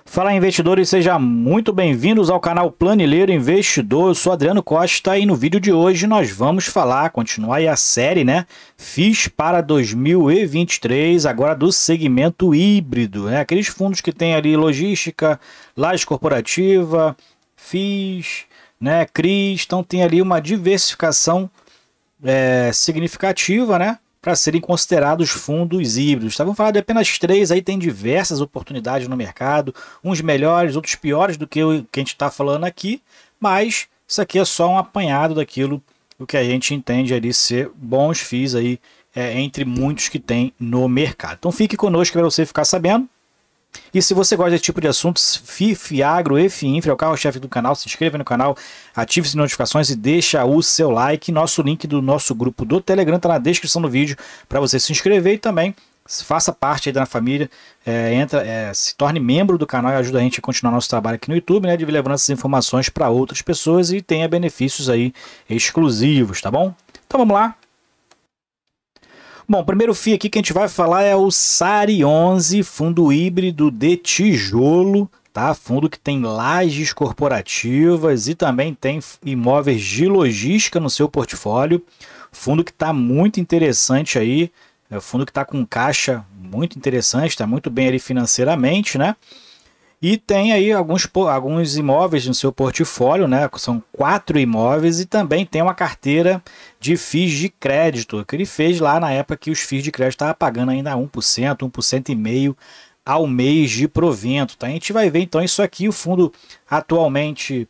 Fala, investidores, sejam muito bem-vindos ao canal Planilheiro Investidor. Eu sou Adriano Costa e no vídeo de hoje nós vamos continuar aí a série, né? FIIs para 2023, agora do segmento híbrido, né? Aqueles fundos que tem ali logística, laje corporativa, FIIs, né? CRIs, então tem ali uma diversificação significativa, né? Para serem considerados fundos híbridos. Tá? Vamos falar de apenas três, aí tem diversas oportunidades no mercado, uns melhores, outros piores do que o que a gente está falando aqui, mas isso aqui é só um apanhado daquilo o que a gente entende ali ser bons FIIs aí, entre muitos que tem no mercado. Então fique conosco para você ficar sabendo. E se você gosta desse tipo de assuntos, FII, FIAGRO e FIINFRA é o carro-chefe do canal, se inscreva no canal, ative as notificações e deixa o seu like. Nosso link do nosso grupo do Telegram está na descrição do vídeo para você se inscrever e também faça parte aí da família, se torne membro do canal e ajuda a gente a continuar nosso trabalho aqui no YouTube, né, de levando essas informações para outras pessoas e tenha benefícios aí exclusivos, tá bom? Então vamos lá. Bom, o primeiro FII aqui que a gente vai falar é o SARI 11, fundo híbrido de tijolo, tá? Fundo que tem lajes corporativas e também tem imóveis de logística no seu portfólio. Fundo que está muito interessante aí, é um fundo que está com caixa muito interessante, está muito bem ali financeiramente, né? E tem aí alguns imóveis no seu portfólio, né? São 4 imóveis e também tem uma carteira de FIIs de crédito, que ele fez lá na época que os FIIs de crédito estavam pagando ainda 1%, 1,5% ao mês de provento. Tá? A gente vai ver então isso aqui, o fundo atualmente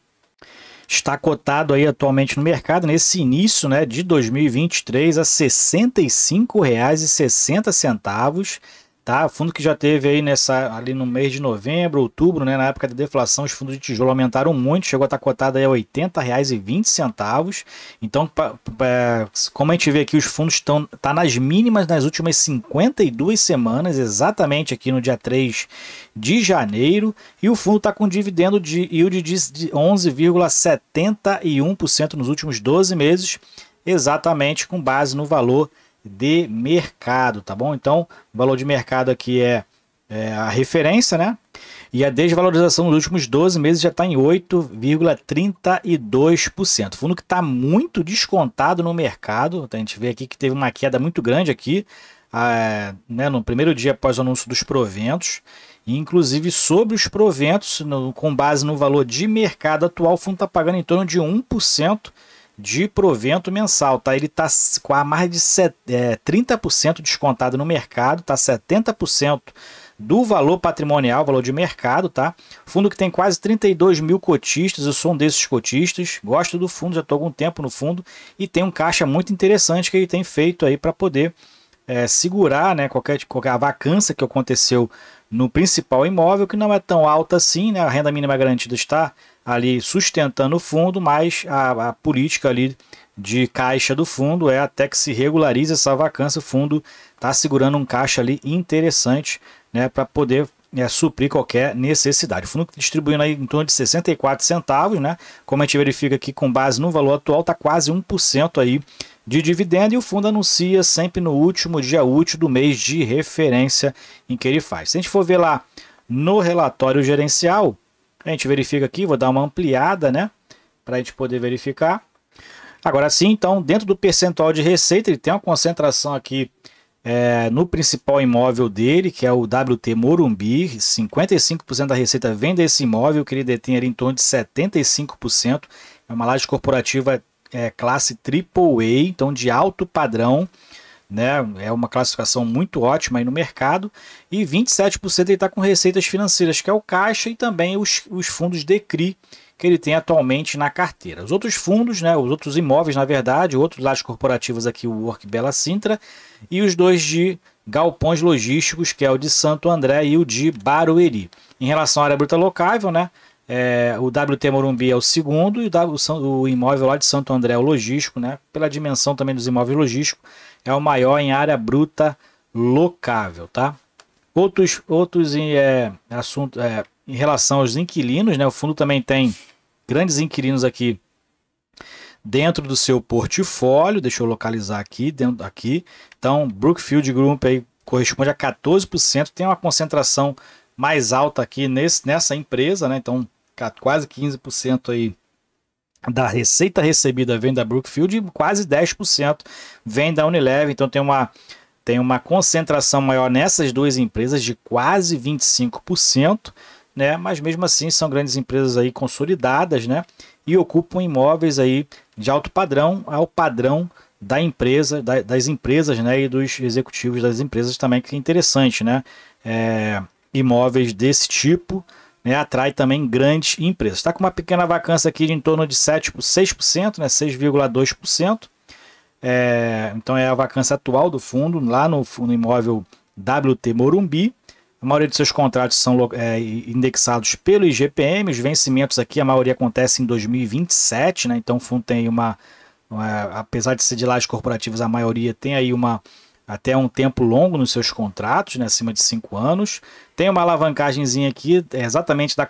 está cotado aí atualmente no mercado, nesse início, né, de 2023 a R$ 65,60. Tá, fundo que já teve aí ali no mês de novembro, outubro, né, na época da deflação, os fundos de tijolo aumentaram muito, chegou a estar cotado aí a R$ 80,20. Então, como a gente vê aqui, os fundos estão nas mínimas nas últimas 52 semanas, exatamente aqui no dia 3 de janeiro, e o fundo está com dividendo de yield de 11,71% nos últimos 12 meses, exatamente com base no valor de mercado, tá bom? Então, o valor de mercado aqui é a referência, né? E a desvalorização nos últimos 12 meses já está em 8,32%. Fundo que está muito descontado no mercado. A gente vê aqui que teve uma queda muito grande aqui, né, no primeiro dia após o anúncio dos proventos. E, inclusive, sobre os proventos, com base no valor de mercado atual, o fundo está pagando em torno de 1% de provento mensal, tá? Ele está com a mais de 30% descontado no mercado, tá? 70% do valor patrimonial, valor de mercado, tá? Fundo que tem quase 32 mil cotistas, eu sou um desses cotistas, gosto do fundo, já estou há algum tempo no fundo e tem um caixa muito interessante que ele tem feito aí para poder segurar, né, qualquer vacância que aconteceu no principal imóvel, que não é tão alta assim, né? A renda mínima garantida está ali sustentando o fundo, mas a política ali de caixa do fundo é até que se regularize essa vacância, o fundo está segurando um caixa ali interessante, né, para poder suprir qualquer necessidade. O fundo distribuindo aí em torno de 64 centavos, né? Como a gente verifica aqui com base no valor atual, está quase 1% aí de dividendo, e o fundo anuncia sempre no último dia útil do mês de referência em que ele faz. Se a gente for ver lá no relatório gerencial, a gente verifica aqui, vou dar uma ampliada, né, para a gente poder verificar. Agora sim, então, dentro do percentual de receita, ele tem uma concentração aqui no principal imóvel dele, que é o WT Morumbi. 55% da receita vem desse imóvel, que ele detém ali em torno de 75%. É uma laje corporativa classe AAA, então de alto padrão, né? É uma classificação muito ótima aí no mercado, e 27% ele está com receitas financeiras, que é o caixa, e também os fundos de CRI que ele tem atualmente na carteira. Os outros fundos, né, os outros imóveis, na verdade, outros lajes corporativos aqui, o Work Bela Sintra, e os dois de galpões logísticos, que é o de Santo André e o de Barueri. Em relação à área bruta locável, né, o WT Morumbi é o segundo, e o imóvel lá de Santo André é o logístico, né, pela dimensão também dos imóveis logísticos, é o maior em área bruta locável, tá? Outros assuntos em relação aos inquilinos, né? O fundo também tem grandes inquilinos aqui dentro do seu portfólio. Deixa eu localizar aqui, Então, Brookfield Group aí corresponde a 14%, tem uma concentração mais alta aqui nessa empresa, né? Então, quase 15% aí da receita recebida vem da Brookfield e quase 10% vem da Unilever. Então, tem uma concentração maior nessas duas empresas de quase 25%, né? Mas mesmo assim são grandes empresas aí consolidadas, né? E ocupam imóveis aí de alto padrão ao padrão da empresa, das empresas, né? E dos executivos das empresas também, que é interessante, né? Imóveis desse tipo, né? Atrai também grandes empresas. Está com uma pequena vacância aqui de em torno de 6%, né? 6,2%. Então é a vacância atual do fundo, lá no imóvel WT Morumbi. A maioria de seus contratos são indexados pelo IGPM, os vencimentos aqui, a maioria acontece em 2027, né? Então o fundo tem apesar de ser de lajes corporativas, a maioria tem aí até um tempo longo nos seus contratos, né? Acima de 5 anos. Tem uma alavancagemzinha aqui, exatamente da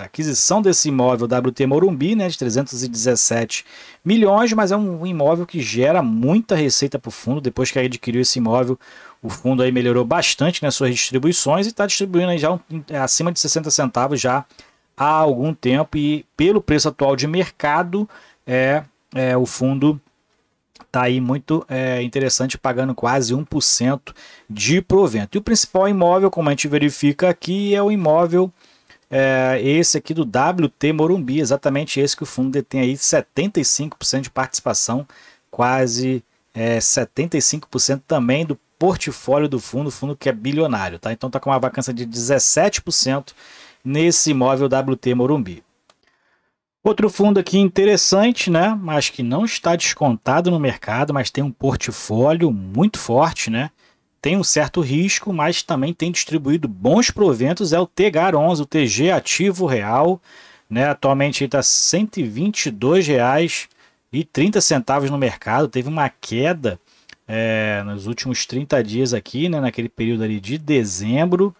aquisição desse imóvel WT Morumbi, né? De 317 milhões, mas é um imóvel que gera muita receita para o fundo. Depois que adquiriu esse imóvel, o fundo aí melhorou bastante nas suas distribuições e está distribuindo aí já acima de 60 centavos já há algum tempo. E pelo preço atual de mercado, o fundo está aí muito interessante, pagando quase 1% de provento. E o principal imóvel, como a gente verifica aqui, é o imóvel esse aqui do WT Morumbi, exatamente esse que o fundo detém aí 75% de participação, quase 75% também do portfólio do fundo, o fundo que é bilionário, tá? Então está com uma vacância de 17% nesse imóvel WT Morumbi. Outro fundo aqui interessante, né? Mas que não está descontado no mercado, mas tem um portfólio muito forte, né? Tem um certo risco, mas também tem distribuído bons proventos, é o TGAR11, o TG Ativo Real, né? Atualmente está R$ 122,30 no mercado, teve uma queda nos últimos 30 dias aqui, né? Naquele período ali de dezembro.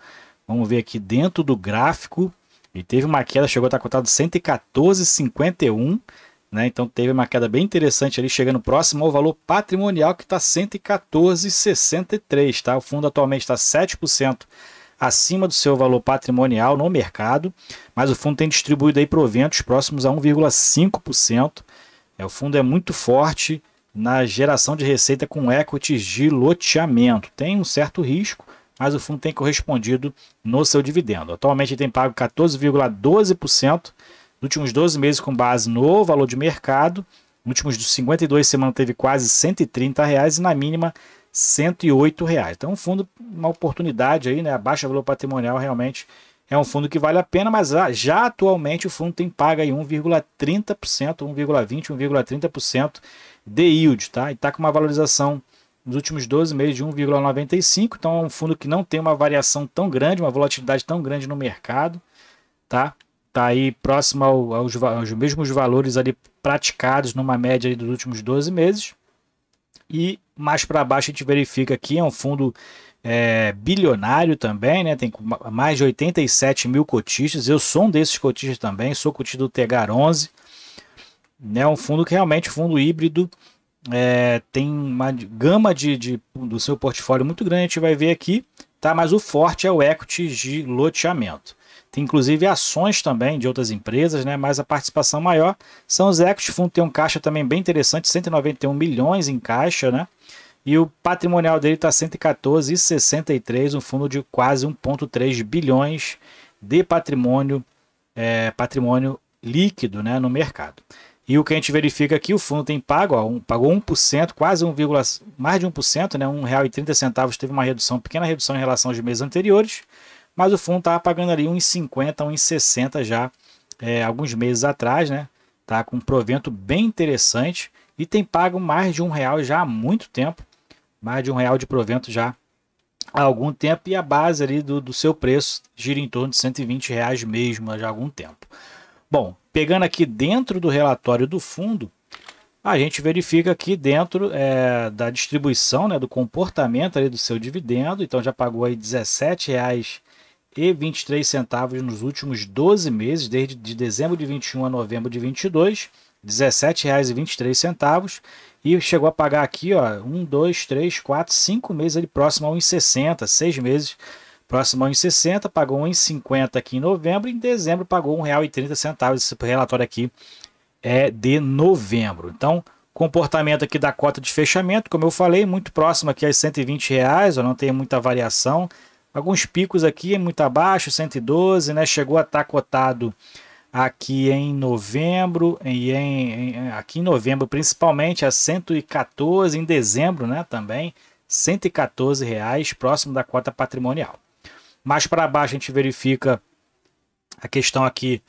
Vamos ver aqui dentro do gráfico. E teve uma queda, chegou a estar cotado 114,51, né? Então teve uma queda bem interessante ali, chegando próximo ao valor patrimonial, que está 114,63, tá? O fundo atualmente está 7% acima do seu valor patrimonial no mercado, mas o fundo tem distribuído aí proventos próximos a 1,5%. O fundo é muito forte na geração de receita com equities de loteamento. Tem um certo risco, mas o fundo tem correspondido no seu dividendo. Atualmente ele tem pago 14,12% nos últimos 12 meses com base no valor de mercado. Nos últimos 52 semanas teve quase R$ 130 e na mínima R$ 108. Então um fundo, uma oportunidade aí, né? A baixa valor patrimonial realmente é um fundo que vale a pena, mas já atualmente o fundo tem pago aí 1,30%, 1,20%, 1,30% de yield, tá? E está com uma valorização nos últimos 12 meses de 1,95, então é um fundo que não tem uma variação tão grande, uma volatilidade tão grande no mercado, tá? Tá aí próximo aos mesmos valores ali praticados numa média ali dos últimos 12 meses. E mais para baixo a gente verifica aqui, é um fundo bilionário também, né? Tem mais de 87 mil cotistas. Eu sou um desses cotistas também, sou cotista do TGAR11, né? Um fundo que realmente, fundo híbrido, tem uma gama do seu portfólio muito grande, a gente vai ver aqui, tá? Mas o forte é o equity de loteamento. Tem inclusive ações também de outras empresas, né? Mas a participação maior são os equity. O fundo tem um caixa também bem interessante, 191 milhões em caixa, né? E o patrimonial dele está 114,63, um fundo de quase 1,3 bilhões de patrimônio líquido, né, no mercado. E o que a gente verifica aqui, o fundo tem pagou 1%, quase mais de 1%, né, R$ 1,30, teve uma pequena redução em relação aos meses anteriores, mas o fundo estava pagando ali 1,50, 1,60 já alguns meses atrás, né? Tá com um provento bem interessante e tem pago mais de R$ 1 já há muito tempo, mais de R$ 1 de provento já há algum tempo, e a base ali do seu preço gira em torno de R$ 120 mesmo já há algum tempo. Bom, pegando aqui dentro do relatório do fundo, a gente verifica aqui dentro da distribuição, né, do comportamento ali do seu dividendo. Então já pagou aí R$ 17,23 nos últimos 12 meses, desde de dezembro de 21 a novembro de 22, R$ 17,23, e chegou a pagar aqui, ó, 1, 2, 3, 4, 5 meses ali próximo a 1,60, 6 meses próximo a 1,60, pagou 1,50 aqui em novembro, e em dezembro pagou R$ 1,30. Esse relatório aqui é de novembro. Então, comportamento aqui da cota de fechamento, como eu falei, muito próximo aqui aos R$ 120, não tem muita variação. Alguns picos aqui muito abaixo, 112, né? Chegou a estar cotado aqui em novembro, aqui em novembro principalmente a 114, em dezembro, né, também R$ 114, próximo da cota patrimonial. Mais para baixo a gente verifica a questão aqui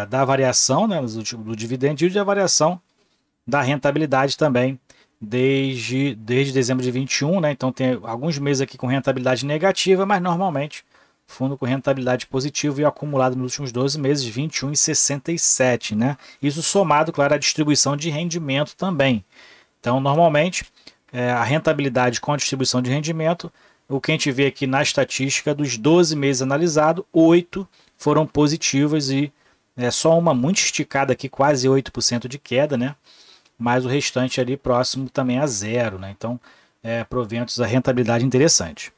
da variação, né, do dividend yield, e a variação da rentabilidade também desde dezembro de 21, né? Então tem alguns meses aqui com rentabilidade negativa, mas normalmente fundo com rentabilidade positiva e acumulado nos últimos 12 meses 21,67, né? Isso somado, claro, à distribuição de rendimento também. Então, normalmente, a rentabilidade com a distribuição de rendimento, o que a gente vê aqui na estatística dos 12 meses analisados, 8 foram positivas e só uma muito esticada aqui, quase 8% de queda, né? Mas o restante ali próximo também a zero, né? Então, proventos a rentabilidade interessante.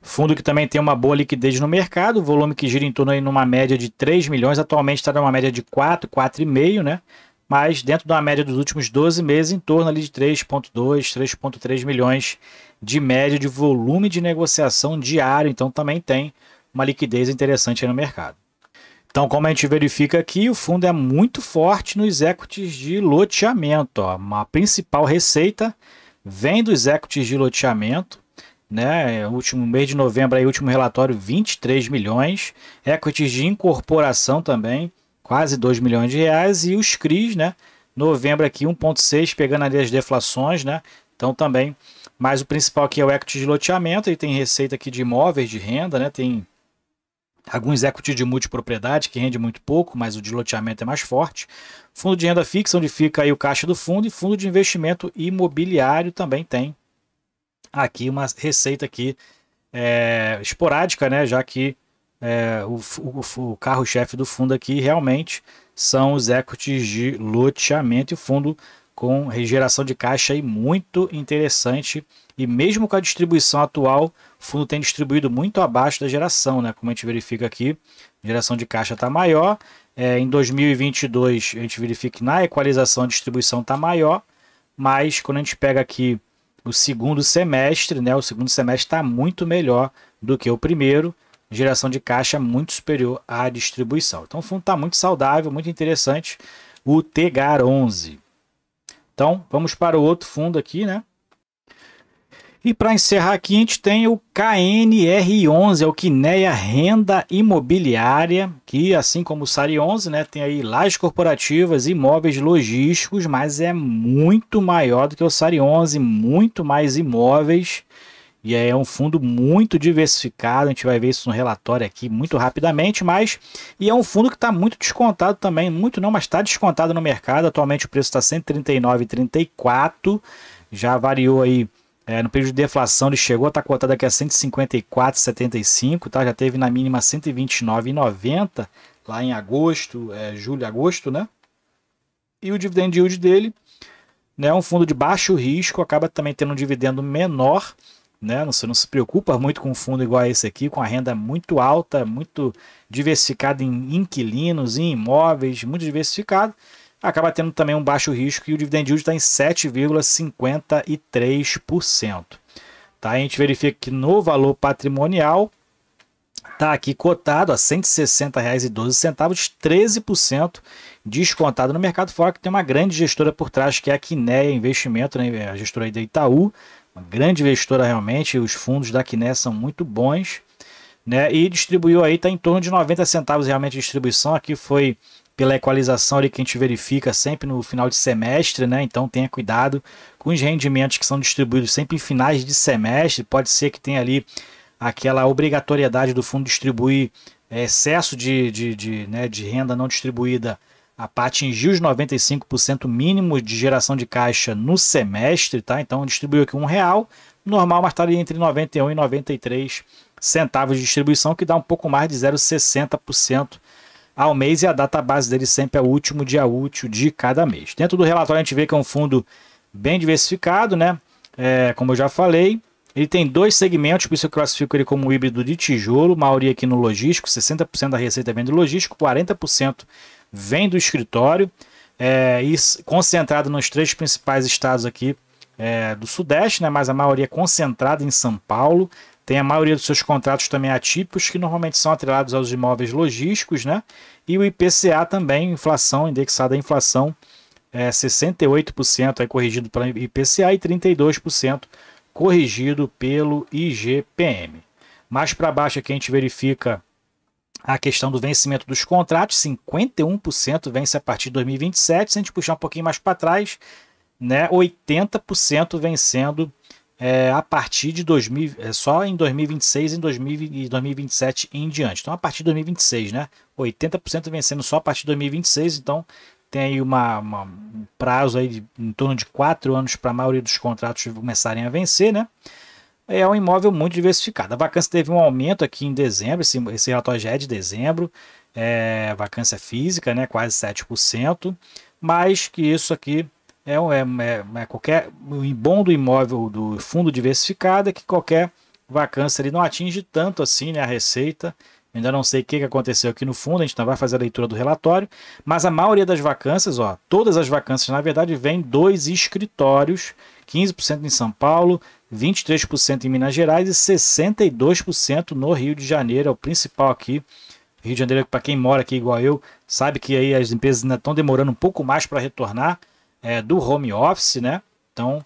Fundo que também tem uma boa liquidez no mercado, volume que gira em torno aí numa média de 3 milhões, atualmente está numa média de 4,5, né? Mas dentro de uma média dos últimos 12 meses, em torno ali de 3,2, 3,3 milhões de média de volume de negociação diário, então também tem uma liquidez interessante aí no mercado. Então, como a gente verifica aqui, o fundo é muito forte nos equities de loteamento. Ó. Uma principal receita vem dos equities de loteamento, né? Último mês de novembro, aí, último relatório, 23 milhões. Equities de incorporação também, quase 2 milhões de reais. E os CRIs, né? Novembro aqui, 1,6, pegando ali as deflações, né? Então também, mas o principal aqui é o equity de loteamento, ele tem receita aqui de imóveis de renda, né? Tem alguns equity de multipropriedade que rende muito pouco, mas o de loteamento é mais forte. Fundo de renda fixa, onde fica aí o caixa do fundo, e fundo de investimento imobiliário também tem aqui uma receita aqui esporádica, né? Já que o carro-chefe do fundo aqui realmente são os equities de loteamento, e o fundo com geração de caixa aí muito interessante, e mesmo com a distribuição atual, o fundo tem distribuído muito abaixo da geração, né? Como a gente verifica aqui, a geração de caixa está maior, em 2022 a gente verifica que na equalização a distribuição está maior, mas quando a gente pega aqui o segundo semestre, né? O segundo semestre está muito melhor do que o primeiro, geração de caixa muito superior à distribuição. Então o fundo está muito saudável, muito interessante, o TGAR11. Então, vamos para o outro fundo aqui, né? E para encerrar aqui, a gente tem o KNR11, é o Kinea Renda Imobiliária, que assim como o SARI11, né, tem aí lajes corporativas, imóveis logísticos, mas é muito maior do que o SARI11, muito mais imóveis. E é um fundo muito diversificado, a gente vai ver isso no relatório aqui muito rapidamente, e é um fundo que está muito descontado também, muito não, mas está descontado no mercado. Atualmente o preço está R$ 139,34, já variou aí, no período de deflação ele chegou a estar cotado aqui a R$ 154,75, tá? Já teve na mínima R$ 129,90 lá em agosto, julho e agosto, né? E o dividend yield dele, né, é um fundo de baixo risco, acaba também tendo um dividendo menor, né? Você não se preocupa muito com um fundo igual a esse aqui, com a renda muito alta, muito diversificada em inquilinos, em imóveis, muito diversificado. Acaba tendo também um baixo risco, e o dividend yield está em 7,53%. Tá? A gente verifica que no valor patrimonial está aqui cotado a R$ 160,12, 13% descontado no mercado fora, que tem uma grande gestora por trás, que é a Kinea Investimento, né? A gestora aí da Itaú, uma grande investora realmente. Os fundos da Kinea são muito bons, né? E distribuiu aí, está em torno de 90 centavos realmente de distribuição. Aqui foi pela equalização ali que a gente verifica sempre no final de semestre, né? Então tenha cuidado com os rendimentos que são distribuídos sempre em finais de semestre. Pode ser que tenha ali aquela obrigatoriedade do fundo distribuir excesso de renda não distribuída para atingir os 95% mínimo de geração de caixa no semestre, tá? Então distribuiu aqui R$1, normal, mas está ali entre 91 e 93 centavos de distribuição, que dá um pouco mais de 0,60% ao mês, e a data base dele sempre é o último dia útil de cada mês. Dentro do relatório a gente vê que é um fundo bem diversificado, né? Como eu já falei, Ele tem dois segmentos, por isso eu classifico ele como híbrido de tijolo, maioria aqui no logístico, 60% da receita vem do logístico, 40% vem do escritório, e concentrado nos 3 principais estados aqui do Sudeste, né, mas a maioria concentrada em São Paulo. Tem a maioria dos seus contratos também atípicos, que normalmente são atrelados aos imóveis logísticos, né? E o IPCA também, inflação, indexada à inflação, 68% aí corrigido pelo IPCA e 32% corrigido pelo IGPM. Mais para baixo aqui a gente verifica a questão do vencimento dos contratos, 51% vence a partir de 2027, se a gente puxar um pouquinho mais para trás, né, 80% vencendo a partir de só em 2026 e 2027 em diante. Então, a partir de 2026, né? 80% vencendo só a partir de 2026. Então, tem aí um prazo aí em torno de 4 anos para a maioria dos contratos começarem a vencer, né? É um imóvel muito diversificado. A vacância teve um aumento aqui em dezembro, esse relatório já é de dezembro, vacância física, né? Quase 7%, mas que isso aqui qualquer bom do imóvel do fundo diversificado é que qualquer vacância ele não atinge tanto assim, né, a receita. Ainda não sei o que aconteceu aqui no fundo, a gente não vai fazer a leitura do relatório, mas a maioria das vacâncias, todas as vacâncias na verdade vêm dos escritórios, 15% em São Paulo, 23% em Minas Gerais e 62% no Rio de Janeiro, é o principal aqui. Rio de Janeiro, para quem mora aqui igual eu, sabe que aí as empresas ainda estão demorando um pouco mais para retornar do home office, né? Então,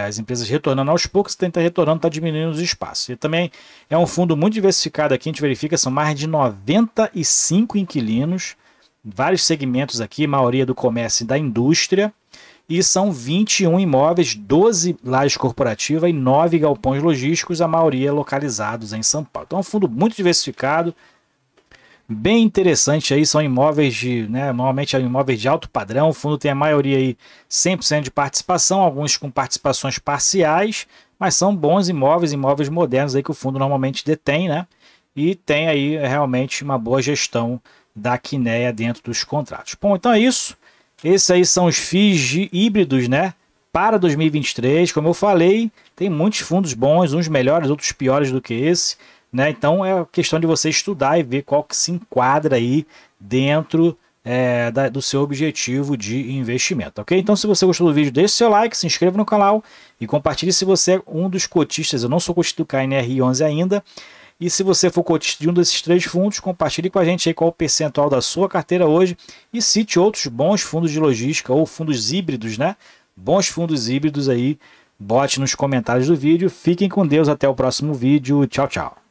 as empresas retornando aos poucos, tenta retornando, está diminuindo os espaços. E também é um fundo muito diversificado aqui, a gente verifica, são mais de 95 inquilinos, vários segmentos aqui, maioria do comércio e da indústria, e são 21 imóveis, 12 lajes corporativas e 9 galpões logísticos, a maioria localizados em São Paulo. Então é um fundo muito diversificado, bem interessante aí, são imóveis normalmente imóveis de alto padrão, o fundo tem a maioria aí 100% de participação, alguns com participações parciais, mas são bons imóveis modernos aí que o fundo normalmente detém, né? E tem aí realmente uma boa gestão da Quineia dentro dos contratos. Bom, então é isso. Esses aí são os FIIs híbridos, né? Para 2023, como eu falei, tem muitos fundos bons, uns melhores, outros piores do que esse. Né? Então é questão de você estudar e ver qual que se enquadra aí dentro do seu objetivo de investimento, ok? Então se você gostou do vídeo, deixe seu like, se inscreva no canal e compartilhe se você é um dos cotistas. Eu não sou cotista do KNR11 ainda, e se você for cotista de um desses 3 fundos, compartilhe com a gente aí qual o percentual da sua carteira hoje e cite outros bons fundos de logística ou fundos híbridos, né? Bons fundos híbridos aí, bote nos comentários do vídeo. Fiquem com Deus, até o próximo vídeo. Tchau, tchau.